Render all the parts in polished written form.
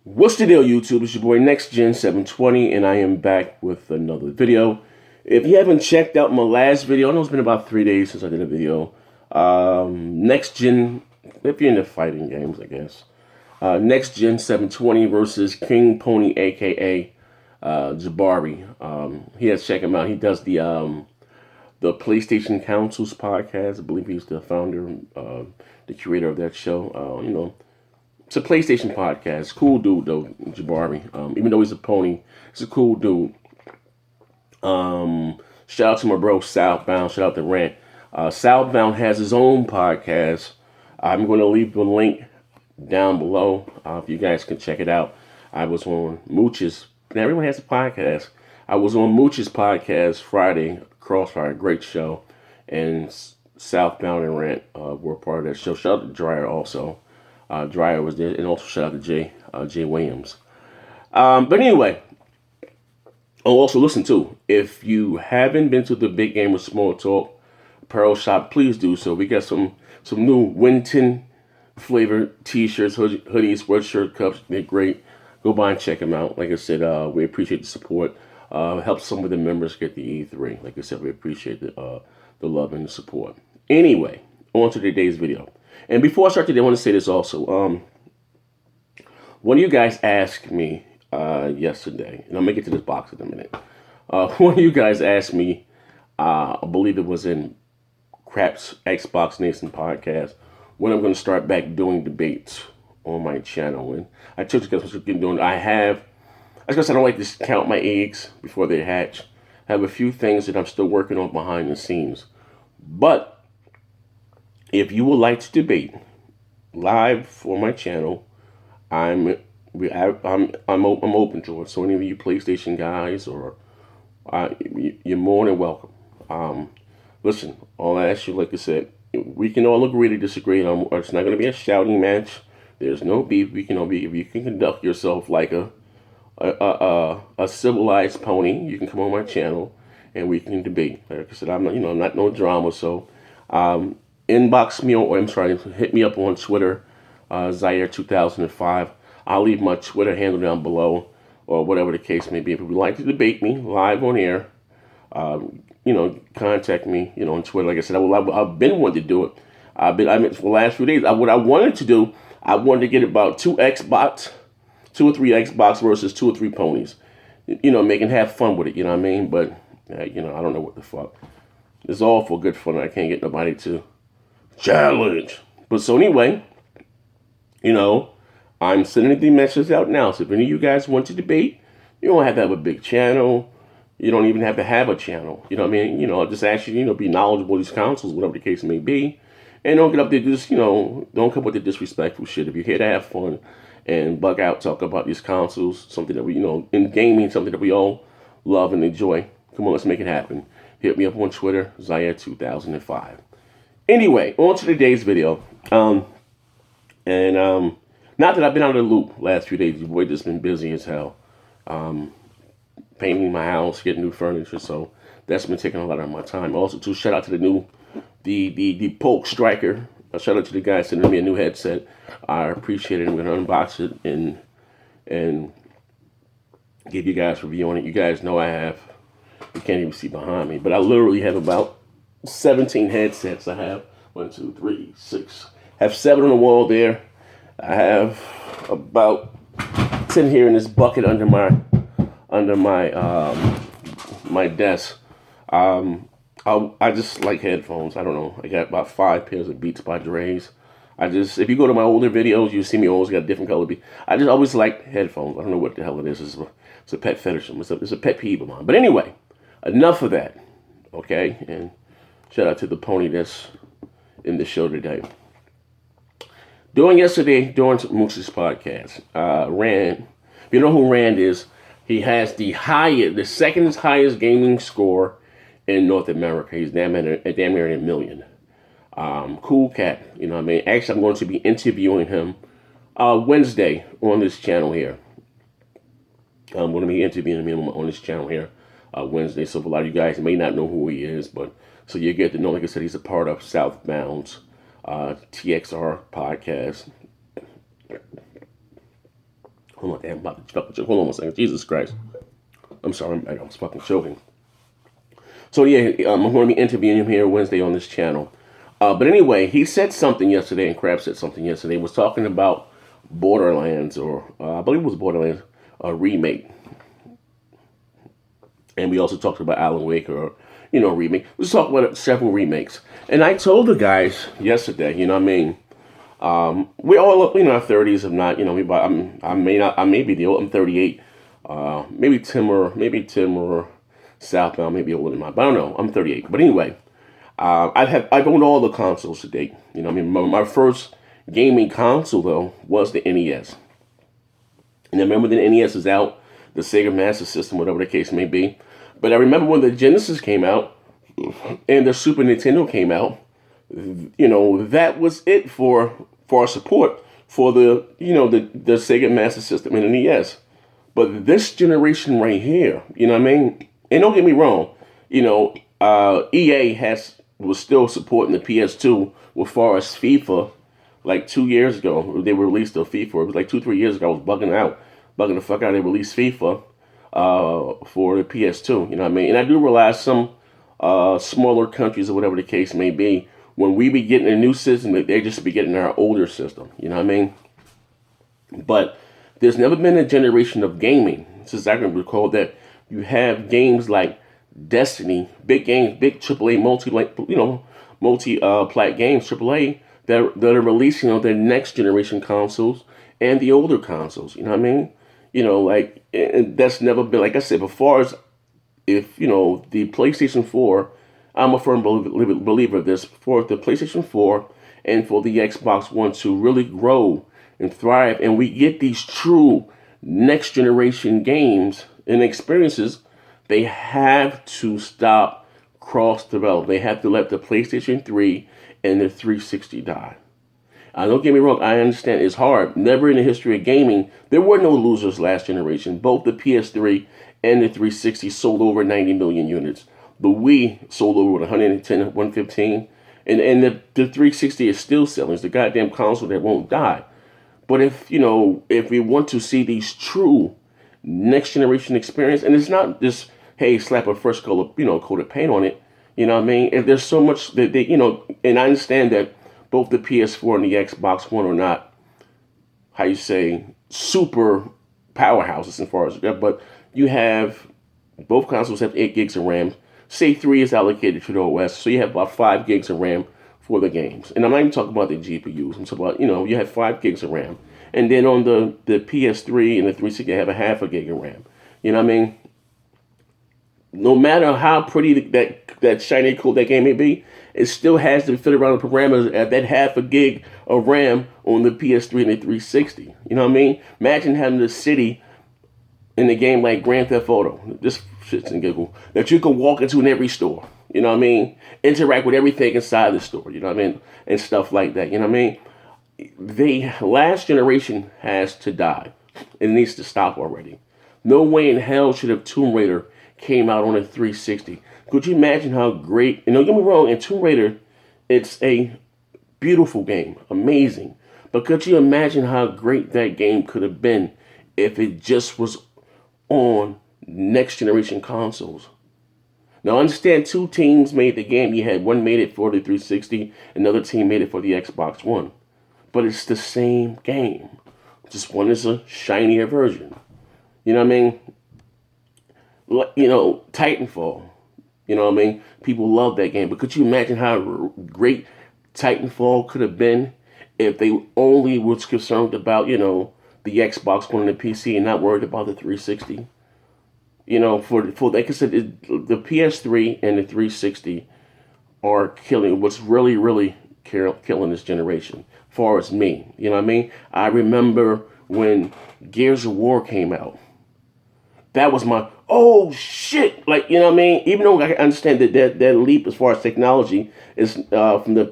What's the deal, YouTube? It's your boy Next Gen 720, and I am back with another video. If you haven't checked out my last video, I know it's been about 3 days since I did a video. Next Gen, if you're into fighting games, I guess. Next Gen 720 versus King Pony, aka Jabari. He has to check him out. He does the PlayStation Council's podcast. I believe he's the founder, the curator of that show. It's a PlayStation podcast. Cool dude though, Jabari. Even though he's a pony, he's a cool dude. Shout out to my bro Southbound. Shout out to Rant. Southbound has his own podcast. I'm going to leave the link down below if you guys can check it out. I was on Mooch's. Now everyone has a podcast. I was on Mooch's podcast Friday. Crossfire, great show, and Southbound and Rant were part of that show. Shout out to Dryer also. Dryer was there, and also shout out to Jay Williams. But anyway, also listen too. If you haven't been to the Big Game with Small Talk apparel shop, please do so. We got some new Winton flavored T-shirts, hoodies, sweatshirt, cups. They're great. Go by and check them out. Like I said, we appreciate the support. Help some of the members get the E3. Like I said, we appreciate the love and the support. Anyway, on to today's video. And before I start today, I want to say this also. One of you guys asked me yesterday, and I'll make it to this box in a minute. One of you guys asked me, I believe it was in Craps Xbox Nation podcast, when I'm going to start back doing debates on my channel. And I told you guys what I'm doing. I guess I don't like to count my eggs before they hatch. I have a few things that I'm still working on behind the scenes. But if you would like to debate live for my channel, I'm open to it. So any of you PlayStation guys, or you're more than welcome. Listen, all I ask you, like I said, we can all agree to disagree. It's not going to be a shouting match. There's no beef. We can all be. If you can conduct yourself like a civilized pony, you can come on my channel and we can debate. Like I said, I'm not no drama. So inbox me, or I'm sorry, hit me up on Twitter, Zaire 2005. I'll leave my Twitter handle down below, or whatever the case may be. If you would like to debate me live on air, contact me, on Twitter. Like I said, I've been wanting to do it. I mean, for the last few days, what I wanted to do, I wanted to get about 2 or 3 Xbox versus 2 or 3 ponies. Making have fun with it, you know what I mean? But, I don't know what the fuck. It's all for good fun. I can't get nobody to challenge. But so anyway, I'm sending the messages out now. So if any of you guys want to debate, you don't have to have a big channel. You don't even have to have a channel. You know what I mean? I'll just ask you, be knowledgeable of these consoles, whatever the case may be. And don't get up there just, don't come with the disrespectful shit. If you're here to have fun and bug out, talk about these consoles, something that we, in gaming, something that we all love and enjoy. Come on, let's make it happen. Hit me up on Twitter, Zaire 2005. Anyway, on to today's video. Not that I've been out of the loop last few days. Your boy just been busy as hell. Painting my house, getting new furniture, so that's been taking a lot of my time. Also, too, shout out to the Polk Striker. Shout out to the guy sending me a new headset. I appreciate it. I'm gonna unbox it and give you guys a review on it. You guys know I have. You can't even see behind me, but I literally have about 17 headsets. I have 1, 2, 3, 6. I have 7 on the wall there. I have about 10 here in this bucket under my my desk. I just like headphones. I don't know. I got about 5 pairs of Beats by Dre's. If you go to my older videos, you see me always got a different color beat. I just always like headphones. I don't know what the hell it is. It's a pet fetish. It's a pet peeve of mine. But anyway, enough of that. Okay, and shout out to the pony that's in the show today. During Mooch's podcast, Rand, if you know who Rand is, he has the second highest gaming score in North America. He's damn near $1 million. Cool cat, you know what I mean? Actually, I'm going to be interviewing him Wednesday on this channel here. I'm going to be interviewing him on this channel here Wednesday. So for a lot of you guys may not know who he is, but so you get to know, like I said, he's a part of Southbound's TXR podcast. Hold on, damn, I'm about to fucking choke. Hold on one second. Jesus Christ. I'm sorry, I was fucking choking. So yeah, I'm going to be interviewing him here Wednesday on this channel. But anyway, he said something yesterday, and Crab said something yesterday. He was talking about Borderlands, or I believe it was Borderlands, a remake. And we also talked about Alan Wake, or, remake. We just talked about several remakes. And I told the guys yesterday, we all up, our 30s, if not, I may be the old, I'm 38. Maybe Tim or Southbound may be older than mine, but I don't know. I'm 38. But anyway, I've owned all the consoles to date. My first gaming console though was the NES. And I remember the NES was out, the Sega Master System, whatever the case may be. But I remember when the Genesis came out and the Super Nintendo came out, that was it for our support for the Sega Master System and the NES. But this generation right here, And don't get me wrong, EA was still supporting the PS2 as far as FIFA. Like 2 years ago, they released a FIFA. It was like 2-3 years ago. I was bugging the fuck out. They released FIFA for the PS2. And I do realize some smaller countries or whatever the case may be, when we be getting a new system, they just be getting our older system. But there's never been a generation of gaming since I can recall that you have games like Destiny, big games, big AAA multi-plat games, AAA that are releasing on their next generation consoles and the older consoles. And that's never been, like I said before. As if the PlayStation 4, I'm a firm believer of this, for the PlayStation 4 and for the Xbox One to really grow and thrive, and we get these true next generation games and experiences, they have to stop cross develop. They have to let the PlayStation 3 and the 360 die. Don't get me wrong, I understand it's hard. Never in the history of gaming, there were no losers last generation. Both the PS3 and the 360 sold over 90 million units. The Wii sold over 110, 115. And the 360 is still selling. It's the goddamn console that won't die. But if we want to see these true next generation experience, and it's not just, hey, slap a fresh color, coat of paint on it. And there's so much that and I understand that both the PS4 and the Xbox One are not, how you say, super powerhouses as far as that, but you have, both consoles have 8 gigs of RAM. Say 3 is allocated to the OS, so you have about 5 gigs of RAM for the games. And I'm not even talking about the GPUs. I'm talking about, you have 5 gigs of RAM. And then on the PS3 and the 360, you have a half a gig of RAM. No matter how pretty that shiny cool that game may be, it still has to fit around the parameters at that half a gig of RAM on the PS3 and the 360. Imagine having the city in a game like Grand Theft Auto, this shit's and giggle, that you can walk into in every store. Interact with everything inside the store. And stuff like that. The last generation has to die. It needs to stop already. No way in hell should have Tomb Raider came out on a 360. Could you imagine how great, and don't get me wrong, in Tomb Raider, it's a beautiful game, amazing. But could you imagine how great that game could have been if it just was on next generation consoles? Now, I understand 2 teams made the game. You had one made it for the 360, another team made it for the Xbox One. But it's the same game. Just one is a shinier version. Titanfall. People love that game. But could you imagine how great Titanfall could have been if they only was concerned about, the Xbox One and the PC and not worried about the 360? For like I said, the PS3 and the 360 are killing. What's really, really killing this generation, as far as me. I remember when Gears of War came out. That was my, oh shit, even though I understand that leap as far as technology is from the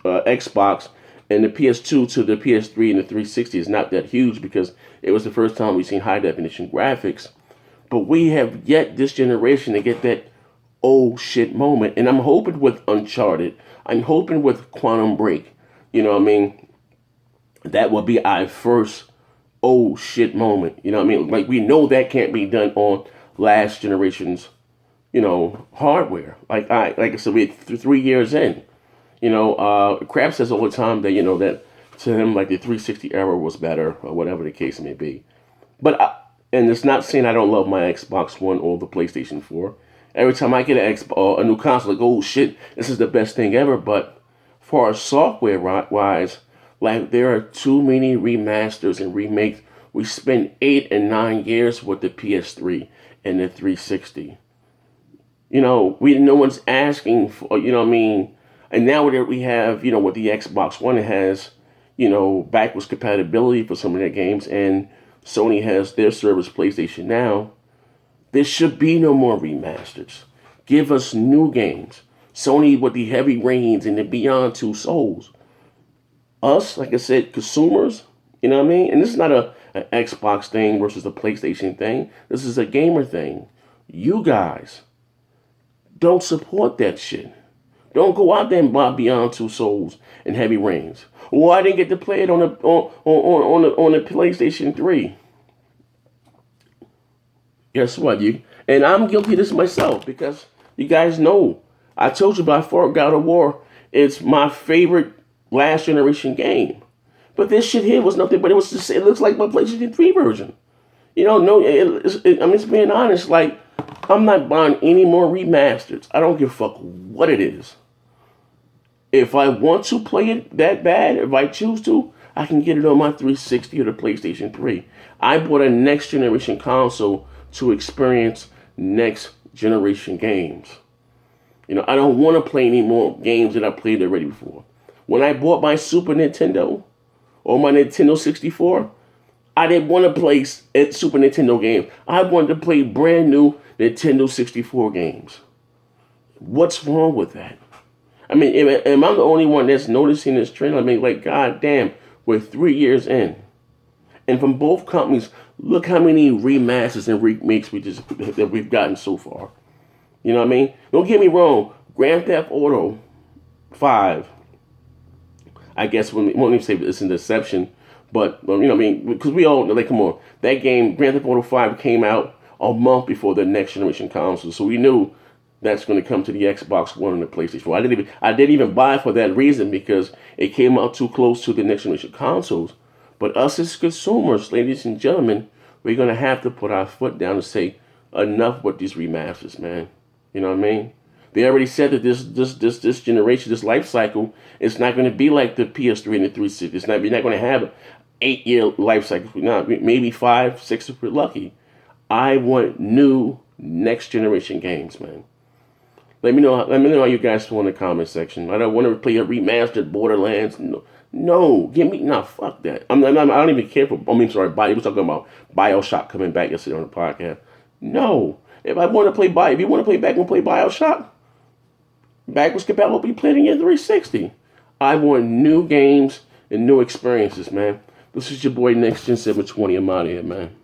Xbox and the PS2 to the PS3 and the 360 is not that huge, because it was the first time we've seen high definition graphics. But we have yet this generation to get that oh shit moment. And I'm hoping with Uncharted, I'm hoping with Quantum Break, that will be our first oh shit moment. You know what I mean? Like we know that can't be done on last generation's, hardware. Like I said, we're 3 years in. Crab says all the time that that to him like the 360 era was better or whatever the case may be. And it's not saying I don't love my Xbox One or the PlayStation 4. Every time I get a new console, like oh shit, this is the best thing ever. But for software wise, like there are too many remasters and remakes. We spent 8 and 9 years with the PS3 and the 360. No one's asking for, what I mean. And now that we have, with the Xbox One, it has, backwards compatibility for some of their games, and Sony has their service, PlayStation Now. There should be no more remasters. Give us new games. Sony with the Heavy Rains and the Beyond Two Souls. Us, like I said, consumers, you know what I mean? And this is not an Xbox thing versus a PlayStation thing. This is a gamer thing. You guys don't support that shit. Don't go out there and buy Beyond Two Souls and Heavy Rains. Well, I didn't get to play it on the PlayStation 3. Guess what? And I'm guilty of this myself because you guys know. I told you by far God of War is my favorite last generation game. But this shit here was nothing but it looks like my PlayStation 3 version. No, I'm just being honest. Like, I'm not buying any more remasters. I don't give a fuck what it is. If I want to play it that bad, if I choose to, I can get it on my 360 or the PlayStation 3. I bought a next generation console to experience next generation games. I don't want to play any more games that I played already before. When I bought my Super Nintendo or my Nintendo 64, I didn't want to play Super Nintendo games. I wanted to play brand new Nintendo 64 games. What's wrong with that? I mean, am I the only one that's noticing this trend? I mean, like, god damn, we're 3 years in. And from both companies, look how many remasters and remakes that we've gotten so far. You know what I mean? Don't get me wrong. Grand Theft Auto 5, I guess, won't even say it's an deception, but, because we all, like, come on. That game, Grand Theft Auto 5, came out a month before the next generation console. So we knew that's going to come to the Xbox One and the PlayStation 4. I didn't even buy it for that reason because it came out too close to the next generation consoles. But us as consumers, ladies and gentlemen, we're going to have to put our foot down and say enough with these remasters, man. You know what I mean? They already said that this generation, this life cycle, it's not going to be like the PS3 and the 360. You're not going to have an 8-year life cycle. No, maybe 5, 6 if we're lucky. I want new next generation games, man. Let me know how you guys feel in the comment section. I don't want to play a remastered Borderlands. No, give me fuck that. I don't even care for. Sorry, we're talking about BioShock coming back yesterday on the podcast. No, if you want to play BioShock, backwards compatible, be playing in 360. I want new games and new experiences, man. This is your boy Next Gen 720. I'm out of here, man.